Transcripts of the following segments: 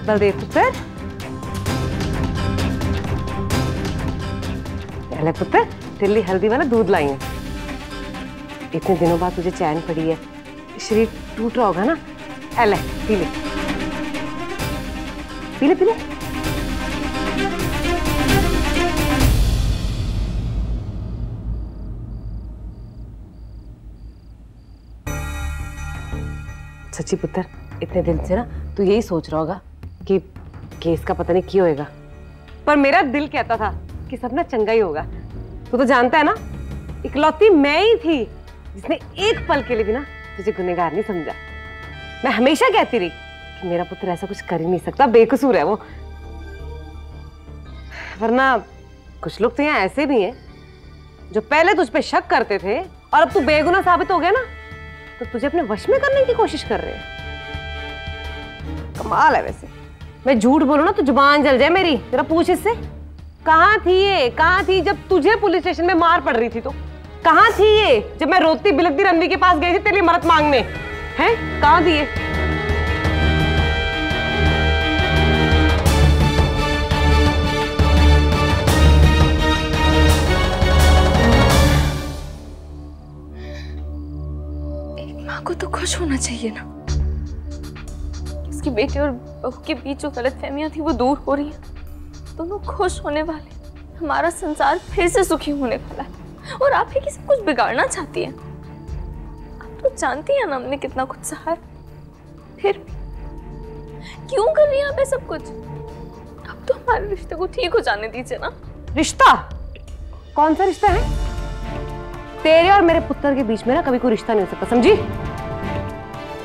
बलदेव पुत्र, अरे पुत्र, तेरे लिए हल्दी वाला दूध लाई है। इतने दिनों बाद तुझे चैन पड़ी है, शरीर टूट रहा होगा ना। ले पी ले, पी ले, पी ले। सच्ची पुत्र, इतने दिन से ना तू यही सोच रहा होगा कि केस का पता नहीं क्यों होएगा, पर मेरा दिल कहता था कि सब ना चंगा ही होगा। तू तो जानता है ना, इकलौती मैं ही थी जिसने एक पल के लिए भी ना तुझे गुनहगार नहीं समझा। मैं हमेशा कहती रही कि मेरा पुत्र ऐसा कुछ कर ही नहीं सकता, बेकसूर है वो। वरना कुछ लोग तो यहाँ ऐसे भी हैं जो पहले तुझ पे शक करते थे और अब तू बेगुनाह साबित हो गया ना, तो तुझे अपने वश में करने की कोशिश कर रहे हैं। कमाल है वैसे। मैं झूठ बोलूं ना तो जुबान जल जाए मेरी। जरा पूछ इससे, कहाँ थी ये, कहाँ थी जब तुझे पुलिस स्टेशन में मार पड़ रही थी? तो कहाँ थी ये जब मैं रोती बिलखती रणवीर के पास गई थी तेरे लिए मदद मांगने? हैं, कहाँ थी ये? एक माँ को तो खुश होना चाहिए ना, उसकी बेटे और बहू के बीच जो गलतफहमियां थी वो दूर हो रही है। दोनों खुश होने वाले, हमारा संसार फिर से सुखी होने वाला है। और आप ही सब कुछ बिगाड़ना चाहती हैं। आप तो जानती हैं ना हमने कितना कुछ सहा, फिर भी क्यों कर रही हैं आप ये सब कुछ? अब तो हमारे रिश्ते को ठीक हो जाने दीजिए ना। रिश्ता? कौन सा रिश्ता है? तेरे और मेरे पुत्र के बीच में ना कभी कोई रिश्ता नहीं हो सकता, समझी?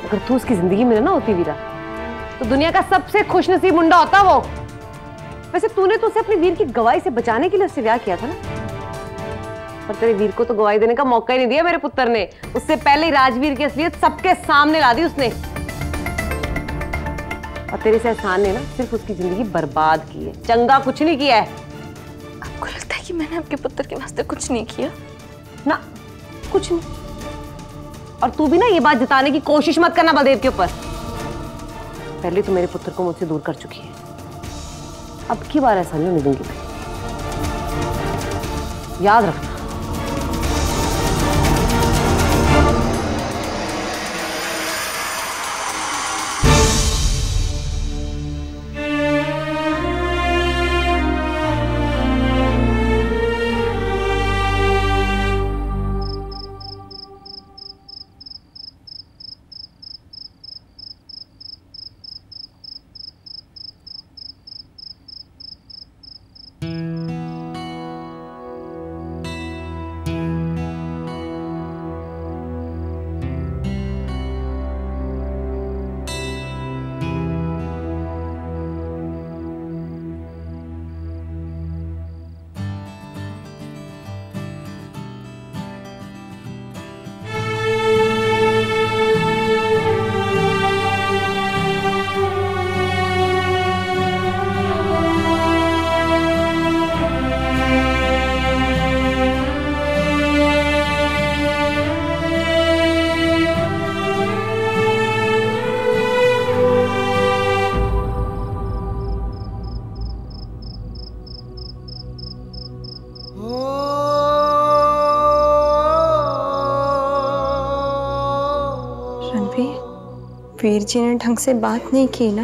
अगर तू उसकी जिंदगी में ना होती वीरा, तो दुनिया का सबसे खुशनसीब मुंडा होता वो। वैसे तूने तो उसे अपने वीर की गवाही से बचाने के लिए उससे ब्याह किया था ना, पर तेरे वीर को तो गवाही देने का मौका ही नहीं दिया मेरे पुत्र ने। उससे पहले ही राजवीर की असलियत सबके सामने ला दी उसने। और तेरे से एहसान ने ना सिर्फ उसकी जिंदगी बर्बाद की है, चंगा कुछ नहीं किया है। आपको लगता है कि मैंने आपके पुत्र के वास्ते कुछ नहीं किया? ना, कुछ नहीं। और तू भी ना ये बात जताने की कोशिश मत करना बलदेव के ऊपर। पहले तो मेरे पुत्र को मुझसे दूर कर चुकी है, अब की बार ऐसा नहीं होने दूंगी मैं, याद रखना। वीर जी ने ढंग से बात नहीं की ना?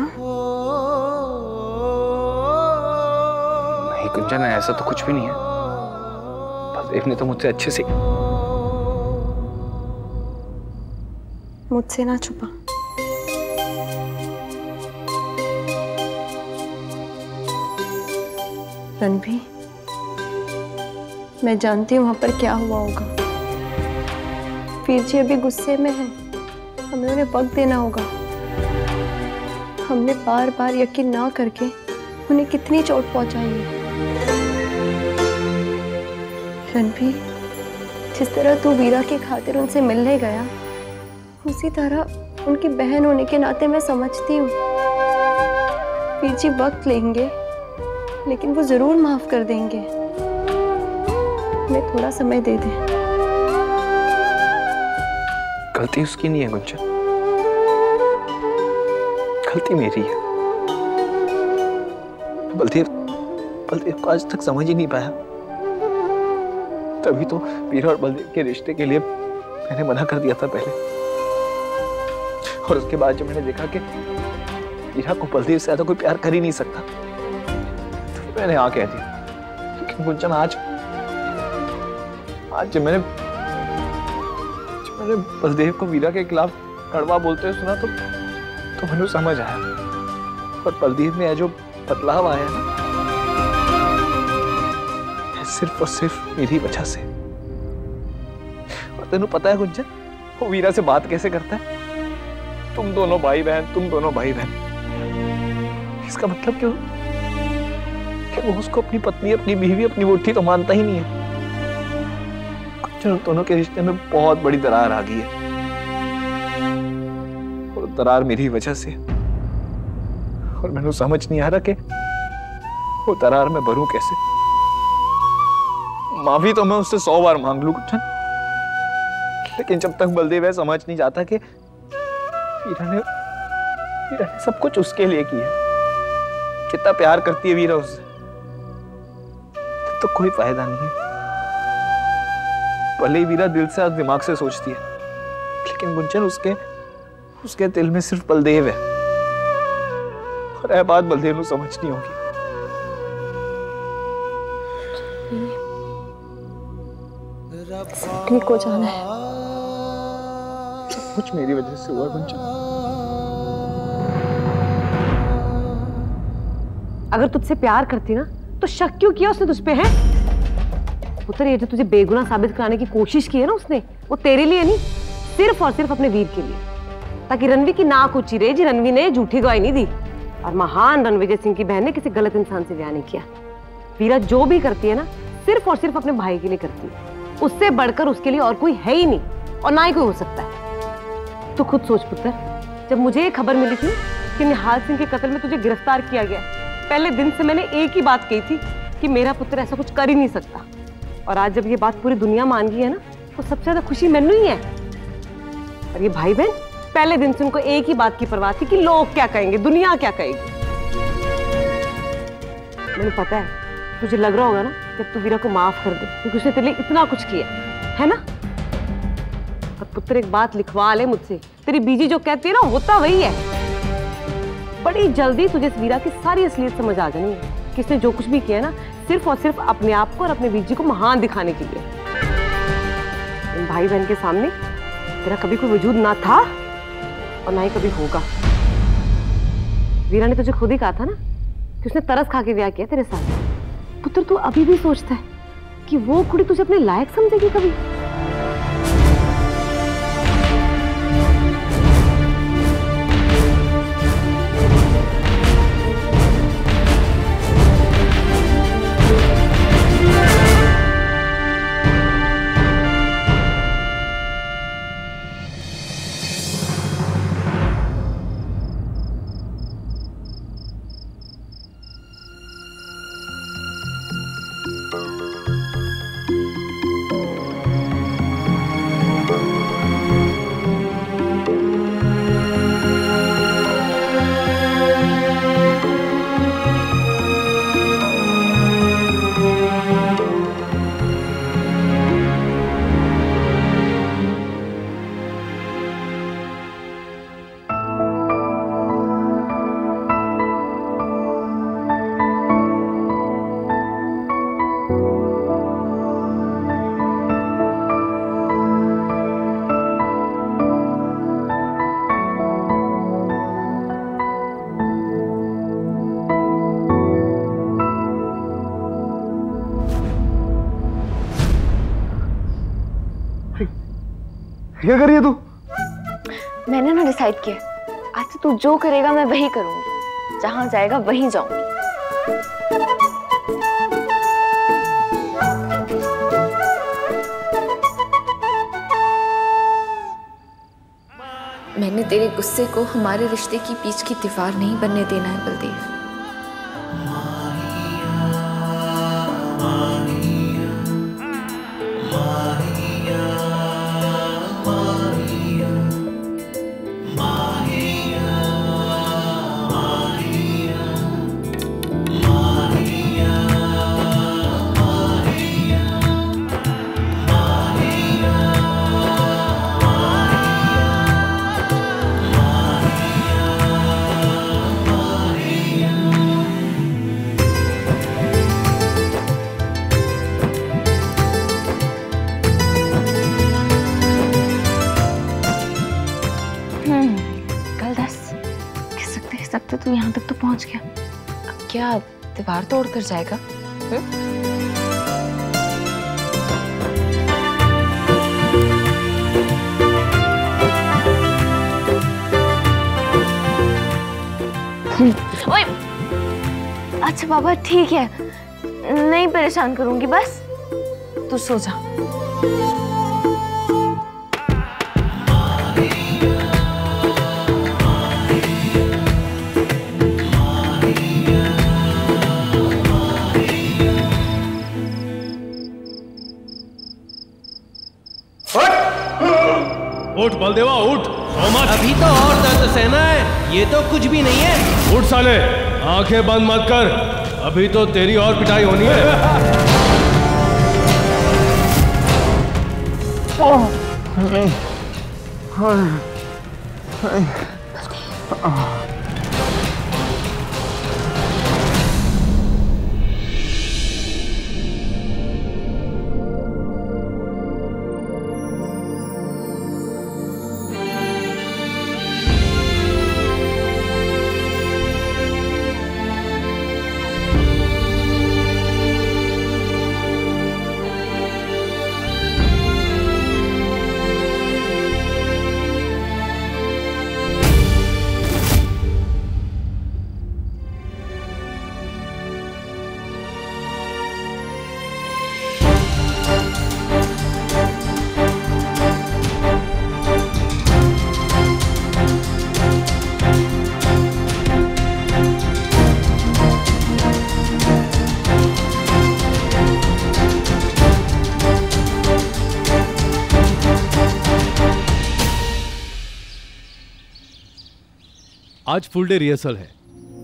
नहीं कुंजन, ऐसा तो कुछ भी नहीं है। बलदेव ने तो मुझसे अच्छे से। मुझसे ना छुपा। रणवीर, मैं जानती हूँ वहां पर क्या हुआ होगा। वीर जी अभी गुस्से में है, हमें उन्हें वक्त देना होगा। हमने बार बार यकीन ना करके उन्हें कितनी चोट पहुंचाई है। रणवीर, जिस तरह तू वीरा की खातिर उनसे मिलने गया, उसी तरह उनकी बहन होने के नाते मैं समझती हूँ वीर जी वक्त लेंगे, लेकिन वो जरूर माफ कर देंगे। हमें थोड़ा समय दे दे। गलती उसकी नहीं है गुंजन, गलती मेरी है। बलदेव को आज तक समझ ही नहीं पाया। तभी तो वीरा और बलदेव के रिश्ते के लिए मैंने मना कर दिया था पहले। और उसके बाद जब मैंने देखा कि वीरा को बलदेव से ज्यादा कोई प्यार कर ही नहीं सकता, तो मैंने हाँ कह दिया। लेकिन गुंजन आज जब मैंने बलदेव को वीरा के खिलाफ कड़वा बोलते हुए सुना तो मैंने समझ आया। और बलदेव में जो बदलाव आया ना, सिर्फ और सिर्फ मेरी वजह से। और तेनू पता है गुंजन, वो वीरा से बात कैसे करता है? तुम दोनों भाई बहन। इसका मतलब क्यों कि वो उसको अपनी पत्नी, अपनी बीवी, अपनी वोटी तो मानता ही नहीं है। गुंजन, दोनों के रिश्ते में बहुत बड़ी दरार आ गई है। और दरार मेरी वजह से। और मैंने समझ नहीं आ रहा कि वो दरार में भरूं कैसे। माफी तो मैं उससे 100 बार मांग लूं गुंजन, लेकिन जब तक बलदेव है समझ नहीं जाता कि वीरा ने सब कुछ उसके लिए किया। कितना प्यार करती है वीरा उससे, तो कोई फायदा नहीं है। भले ही वीरा दिल से और दिमाग से सोचती है, लेकिन गुंजन उसके दिल में सिर्फ बलदेव है। और यह बात बलदेव को समझनी होगी। ठीक हो जाना है। सब कुछ मेरी वजह से हुआ गुंजन। अगर तुझसे प्यार करती ना तो शक क्यों किया उसने तुझ पे? है पुत्र, ये जो तुझे बेगुनाह साबित कराने की कोशिश की है ना उसने, वो तेरे लिए नहीं, सिर्फ और सिर्फ अपने वीर के लिए, ताकि रणवीर की नाक ऊंची रहे जी रणवीर ने झूठी गवाही नहीं दी और महान रणविजय सिंह की बहन ने किसी गलत इंसान से ब्याह नहीं किया। वीरा जो भी करती है ना, सिर्फ और सिर्फ अपने भाई के लिए करती है। उससे बढ़कर उसके लिए और कोई है ही नहीं, और ना ही कोई हो सकता है। तो खुद सोच पुत्र, जब मुझे ये खबर मिली थी कि निहाल सिंह के कत्ल में तुझे गिरफ्तार किया गया, पहले दिन से मैंने एक ही बात कही थी कि मेरा पुत्र ऐसा कुछ कर ही नहीं सकता। और आज जब ये बात पूरी दुनिया मान गई है ना, तो सबसे ज्यादा खुशी मैनू ही है। और ये भाई बहन, पहले दिन से उनको एक ही बात की परवाह थी कि लोग क्या कहेंगे, दुनिया क्या कहेगी। मैंने पता है तुझे लग रहा होगा ना कि तू वीरा को माफ कर दे, क्योंकि उसने तेरे लिए इतना कुछ किया है ना। पर पुत्र, एक बात लिखवा ले मुझसे, तेरी बीजी जो कहती है ना, होता वही है। बड़ी जल्दी तुझे इस वीरा की सारी असलियत समझ आ जानी है कि इसने जो कुछ भी किया ना, सिर्फ और सिर्फ अपने आप को और अपने बीजी को महान दिखाने के लिए। इन भाई बहन के सामने तेरा कभी कोई वजूद ना था और ना ही कभी होगा। वीरा ने तुझे खुद ही कहा था ना कि उसने तरस खा के ब्याह किया तेरे साथ। पुत्र, तू अभी भी सोचता है कि वो कुड़ी तुझे अपने लायक समझेगी कभी? क्या कर रही है तू? मैंने ना डिसाइड किया, आज से तू जो करेगा मैं वही करूंगी, जहां जाएगा वहीं जाऊंगी। मैंने तेरे गुस्से को हमारे रिश्ते की बीच की दीवार नहीं बनने देना है बलदेव। सकते तू यहाँ तक तो पहुंच गया, अब क्या दीवार तोड़ कर जाएगा? ओए, अच्छा बाबा ठीक है, नहीं परेशान करूंगी, बस तू सो जा। उठ बलदेवा उठ, अभी तो और दर्द सहना है, ये तो कुछ भी नहीं है। उठ साले, आंखें बंद मत कर, अभी तो तेरी और पिटाई होनी है। आज फुल डे रिहर्सल है,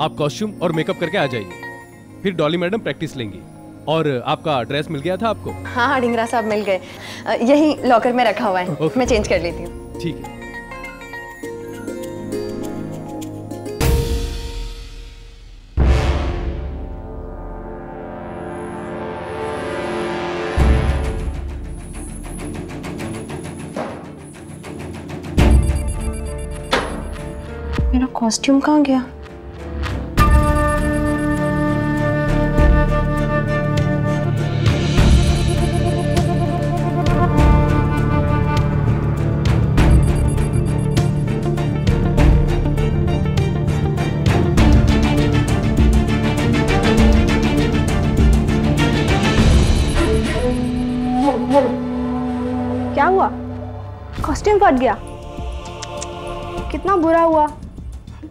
आप कॉस्ट्यूम और मेकअप करके आ जाइए, फिर डॉली मैडम प्रैक्टिस लेंगी। और आपका ड्रेस मिल गया था आपको? हाँ हाँ ढिंगरा साहब मिल गए, यही लॉकर में रखा हुआ है, मैं चेंज कर लेती हूँ। ठीक है। मेरा कॉस्ट्यूम कहाँ गया? क्या हुआ? कॉस्ट्यूम फट गया? कितना बुरा हुआ।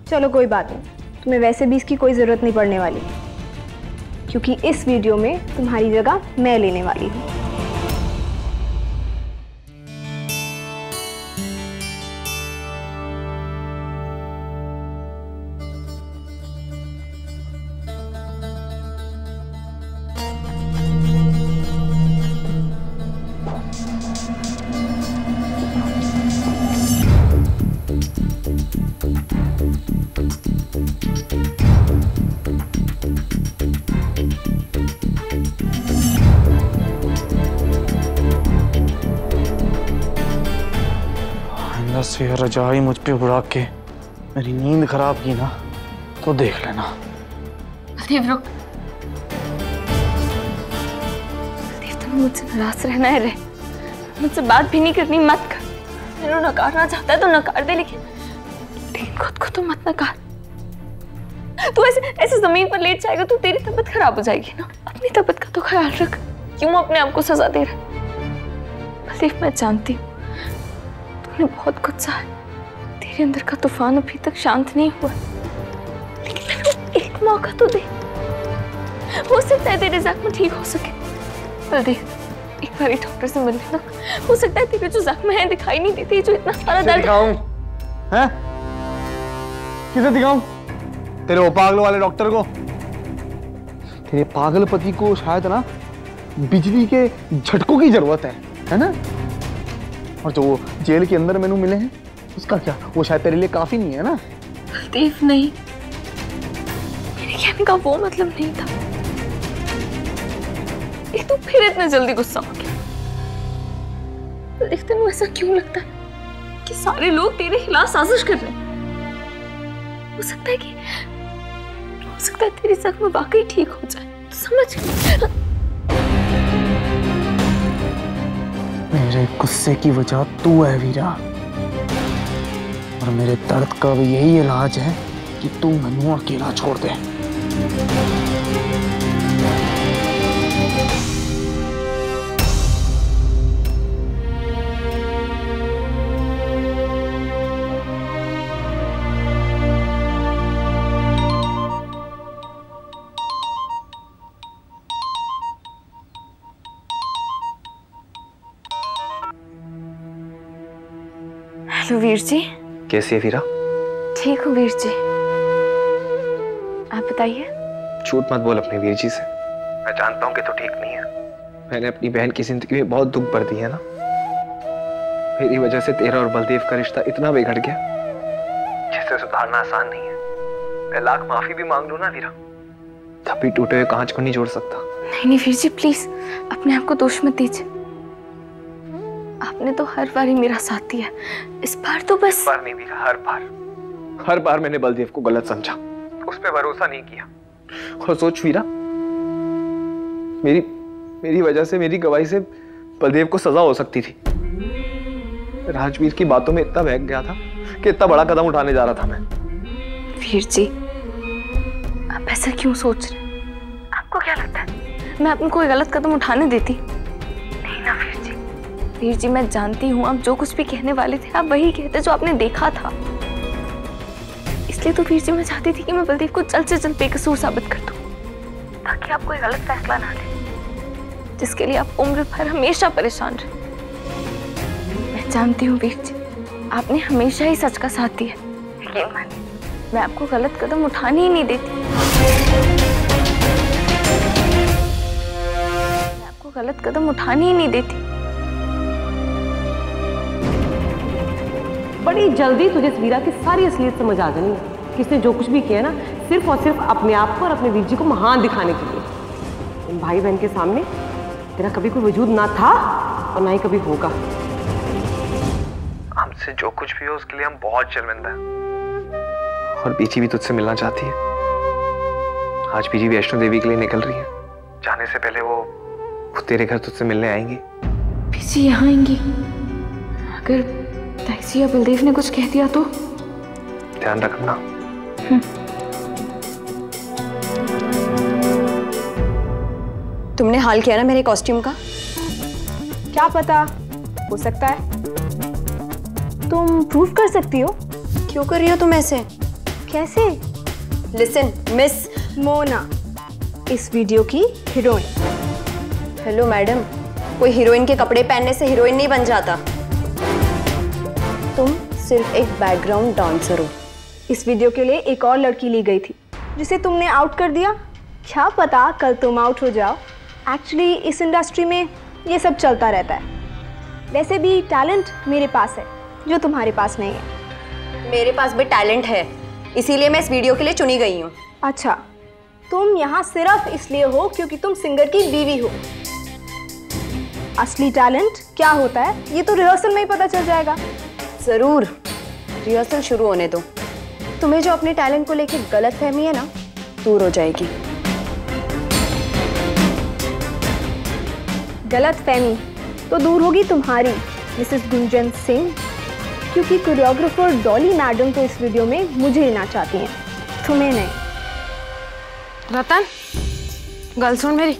चलो कोई बात नहीं, तुम्हें वैसे भी इसकी कोई ज़रूरत नहीं पड़ने वाली, क्योंकि इस वीडियो में तुम्हारी जगह मैं लेने वाली हूँ। से रजाई मुझ पे उड़ा के मेरी नींद खराब की ना तो देख लेना। बलदेव रुक, बलदेव तुम मुझसे नाराज रहना है, रह, मुझसे बात भी नहीं करनी, मत कर। मेरे नकारना चाहता है तो नकार दे, लेकिन खुद को तो मत नकार। तू ऐसे जमीन पर लेट जाएगा तो तेरी तबीयत खराब हो जाएगी ना। अपनी तबीयत का तो ख्याल रख, क्यों अपने आप को सजा दे रहा? बलदेव मैं जानती हूँ तूने बहुत कुछ सहा है, तेरे अंदर का तूफान अभी तक शांत नहीं हुआ, लेकिन मैंने एक मौका तो दे, हो सकता है तेरे जख्म ठीक हो सके। बलदेव एक बार डॉक्टर से मिल लेना, हो सकता है तेरे जो जख्म है दिखाई नहीं देते, जो इतना सारा दर्द। दिखाऊं? हैं? किसे दिखाऊं? तेरे वो पागल वाले डॉक्टर को? तेरे पागल पति को शायद ना बिजली के झटकों की जरूरत है ना? और जो जेल के अंदर मैंने मिले हैं उसका क्या, वो शायद तेरे लिए काफी नहीं है ना? बलदेव नहीं, मेरे कहने का वो मतलब नहीं था। एक तो फिर इतना जल्दी गुस्सा हो गया। बलदेव तेनू ऐसा क्यों लगता है कि सारे लोग तेरे खिलाफ साजिश कर रहे हैं? हो सकता है तेरी जख्म वाकई ठीक हो जाए, तो समझ। मेरे गुस्से की वजह तू है वीरा, और मेरे दर्द का भी यही इलाज है कि तू मनु अकेला छोड़ दे। हेलो वीर जी। कैसी है वीरा? ठीक हूँ वीर जी, आप बताइए। झूठ मत बोल अपने वीर जी से। मैं जानता हूँ कि तू ठीक नहीं है। मैंने अपनी बहन की जिंदगी में बहुत दुख भर दिया ना। मेरी वजह से तेरा और बलदेव का रिश्ता इतना बिगड़ गया जिसे सुधारना आसान नहीं है। मैं लाख माफी भी मांग लूं ना वीरा, तब भी टूटे हुए कांच को नहीं जोड़ सकता। नहीं वीर जी, प्लीज अपने आप को दोष मत दीजिए। आपने तो हर बार ही मेरा साथ दिया, इस बार तो बस। बार नहीं वीरा, हर बार मैंने बलदेव को गलत समझा, उस पर भरोसा नहीं किया। और सोच वीरा, मेरी वजह से, मेरी गवाही से बलदेव को सजा हो सकती थी। राजवीर की बातों में इतना बहक गया था कि इतना बड़ा कदम उठाने जा रहा था मैं। वीर जी, आप ऐसा क्यों सोच रहे हैं? आपको क्या लगता है मैं आपको कोई गलत कदम उठाने देती? नहीं ना वीर जी। वीर जी, मैं जानती हूँ आप जो कुछ भी कहने वाले थे आप वही कहते जो आपने देखा था। इसलिए तो वीर जी मैं चाहती थी कि मैं बलदेव को जल्द से जल्द बेकसूर साबित कर दूं, ताकि आप कोई गलत फैसला ना लें जिसके लिए आप उम्र भर हमेशा परेशान रहे। मैं जानती हूँ वीर जी, आपने हमेशा ही सच का साथ दिया, यकीन मानिए मैं आपको गलत कदम उठाने ही नहीं देती। मैं आपको गलत कदम उठाने ही नहीं देती। बड़ी जल्दी तुझे इस वीरा की सारी असलियत समझ आ जानी है कि इसने जो कुछ भी किया ना, सिर्फ और सिर्फ अपने आप को और अपने वीर जी को महान दिखाने के लिए। इन भाई बहन के सामने तेरा कभी कोई वजूद ना था और ना ही कभी होगा। हमसे जो कुछ भी हो उसके लिए हम बहुत शर्मिंदा हैं। और बीजी भी तुझसे मिलना चाहती है। आज बीजी वैष्णो देवी के लिए निकल रही है। जाने से पहले वो तेरे घर तुझसे मिलने आएंगी। बीजी यहाँ आएंगी? अगर ताईजी या बलदेव ने कुछ कह दिया तो? ध्यान रखना। तुमने हाल किया ना मेरे कॉस्ट्यूम का? क्या पता, हो सकता है। तुम प्रूव कर सकती हो। क्यों कर रही हो तुम ऐसे? कैसे? लिसन मिस मोना, इस वीडियो की हीरोइन। हेलो मैडम, कोई हीरोइन के कपड़े पहनने से हीरोइन नहीं बन जाता। तुम सिर्फ एक बैकग्राउंड डांसर हो। इस वीडियो के लिए एक और लड़की ली गई थी जिसे तुमने आउट कर दिया। क्या पता कल तुम आउट हो जाओ। एक्चुअली इस इंडस्ट्री में ये सब चलता रहता है। वैसे भी टैलेंट मेरे पास है जो तुम्हारे पास नहीं है। मेरे पास भी टैलेंट है, इसीलिए मैं इस वीडियो के लिए चुनी गई हूँ। अच्छा, तुम यहाँ सिर्फ इसलिए हो क्योंकि तुम सिंगर की बीवी हो। असली टैलेंट क्या होता है ये तो रिहर्सल में ही पता चल जाएगा। जरूर, रिहर्सल शुरू होने दो। तुम्हें जो अपने टैलेंट को लेकर गलतफहमी है ना, दूर हो जाएगी। गलतफहमी तो दूर होगी तुम्हारी मिसेस गुंजन सिंह, क्योंकि कोरियोग्राफर डॉली मैडम तो इस वीडियो में मुझे लेना चाहती हैं, तुम्हें नहीं। रतन, गल सुन मेरी,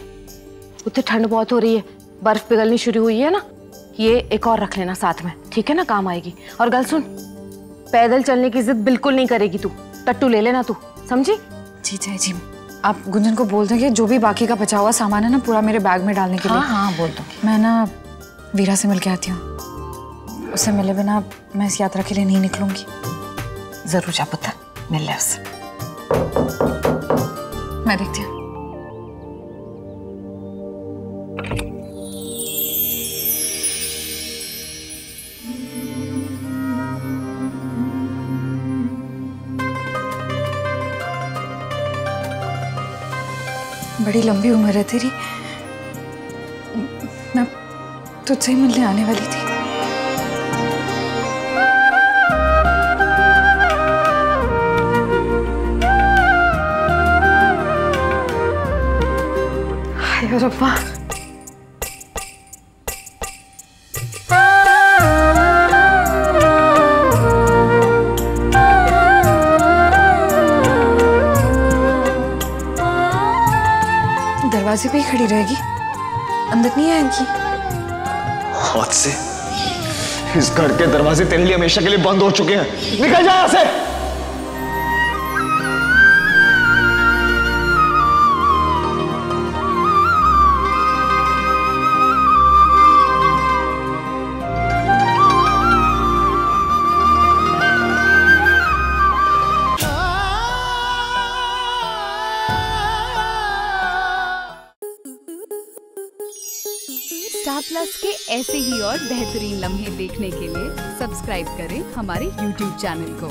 उतनी ठंड बहुत हो रही है, बर्फ पिघलनी शुरू हुई है ना, ये एक और रख लेना साथ में, ठीक है ना, काम आएगी। और गल सुन, पैदल चलने की जिद बिल्कुल नहीं करेगी तू, टट्टू ले लेना तू, समझी? जी जय जी, आप गुंजन को बोल दें कि जो भी बाकी का बचा हुआ सामान है ना पूरा मेरे बैग में डालने के लिए। हाँ बोल दूंगी। मैं ना वीरा से मिल के आती हूँ, उससे मिले बिना मैं इस यात्रा के लिए नहीं निकलूंगी। जरूर जा पुत्र, मिल ले उससे। मैं देखती हूँ। बड़ी लंबी उम्र है तेरी, मैं तुझसे ही मिलने आने वाली थी। हे रब्बा। दरवाजे पे ही खड़ी रहेगी, अंदर नहीं आएगी। हाथ से इस घर के दरवाजे तेरे लिए हमेशा के लिए बंद हो चुके हैं। निकल जा यहाँ से। स्टार प्लस के ऐसे ही और बेहतरीन लम्हे देखने के लिए सब्सक्राइब करें हमारे YouTube चैनल को।